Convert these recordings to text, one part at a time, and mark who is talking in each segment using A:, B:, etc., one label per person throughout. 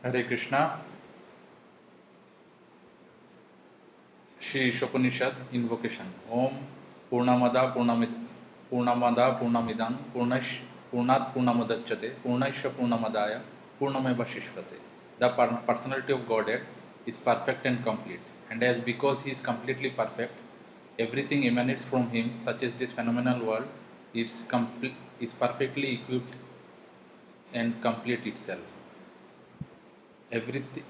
A: Hare Krishna. Shri Ishopanishad Invocation. Om Purnamada Purnamidam Purnat Purnamadachyate Purnasya Purnamadaya Purnameva Shishvate. The personality of Godhead is perfect and complete, and as because He is completely perfect, everything emanates from Him, such as this phenomenal world is perfectly equipped and complete itself. Everything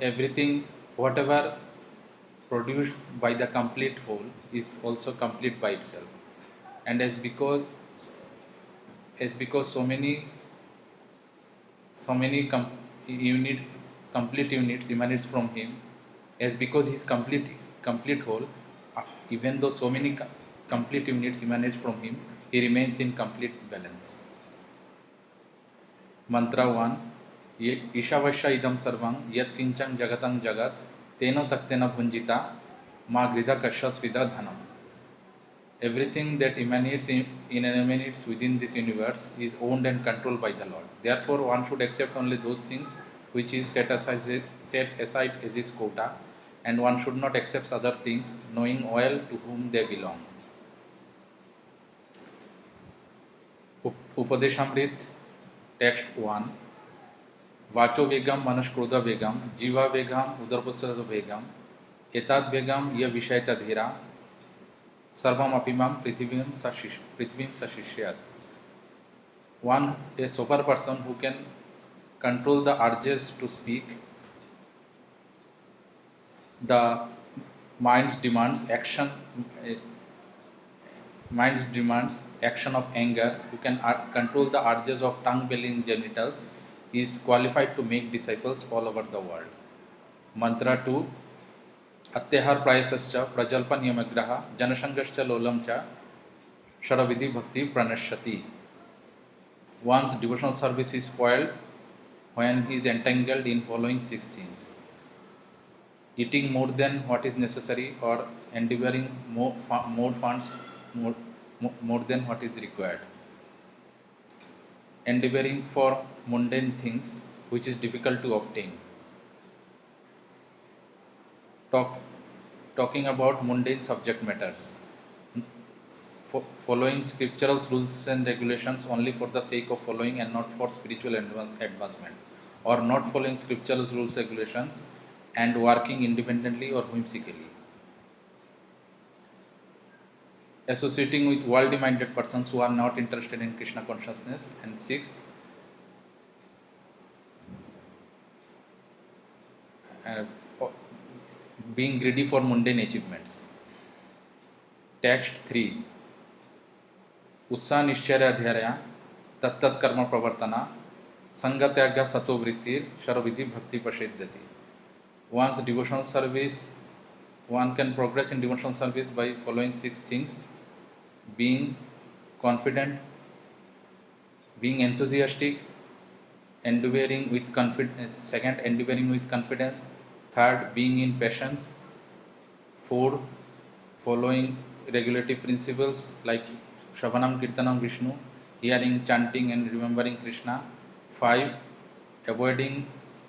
A: everything whatever produced by the complete whole is also complete by itself, and as because so many units, complete units emanates from him, as because he is complete whole, even though so many complete units emanates from him, he remains in complete balance. Mantra 1. ईशावश्य idam sarvam yat kincham jagatam jagat teno taktena bhunjita ma grida kashasvida dhanam. Everything that emanates within this universe is owned and controlled by the Lord. Therefore, one should accept only those things which is set aside as his quota, and one should not accept other things, knowing well to whom they belong. Upadeshamrit, text 1. वाचो वेगम मनस्क्रोध वेगम जीवा वेगम उदरपसद वेगम एताद वेगम यह विषयता धीरा सर्वम अपिमाम पृथ्वीम सशिष्यात. One, a sober person who can control the urges to speak, the mind's demands action of anger, who can control the urges of tongue, belly and genitals, is qualified to make disciples all over the world. Mantra 2. अत्यहार प्रायसश्च प्रजल्पन यमग्रह जनसंगश्च लोलम च शरविधि भक्ति प्रणश्यति. One's devotional service is spoiled when he is entangled in following 6 things: eating more than what is necessary, or endeavoring more funds more than what is required, endeavoring for mundane things which is difficult to obtain. Talking about mundane subject matters, following scriptural rules and regulations only for the sake of following and not for spiritual advancement, or not following scriptural rules and regulations and working independently or whimsically. Associating with worldly minded persons who are not interested in Krishna consciousness. And 6. Being greedy for mundane achievements. Text 3. उत्साह निश्चर्याध्याया तत्तत् कर्म प्रवर्तना संगत्याग सतो वृत्तिर शरविधि भक्ति प्रसिद्धति. One's devotional service, one can progress in devotional service by following 6 things: being confident, being enthusiastic, endeavoring with confidence. Second, endeavoring with confidence. Third, being in patience. 4, following regulative principles like Shravanam Kirtanam Vishnu, hearing, chanting and remembering Krishna. 5, avoiding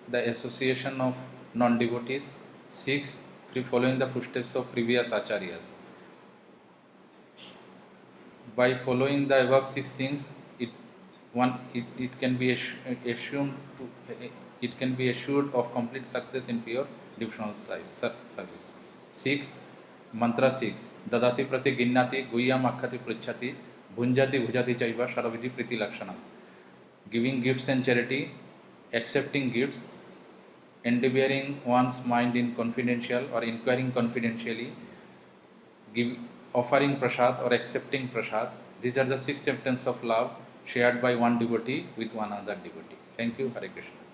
A: the association of non-devotees. 6, following the footsteps of previous acharyas. By following the above 6 things, it can be assured of complete success in pure devotional service. 6. Mantra 6. Dadati prati ginnati guhyam akhati pruchhati bhunjati bhujati chaiva sharavidhi priti lakshanam. Giving gifts and charity, accepting gifts, endeavoring one's mind in confidential or inquiring confidentially, offering prasad or accepting prasad. These are the 6 symptoms of love shared by one devotee with one other devotee. Thank you. Hare Krishna.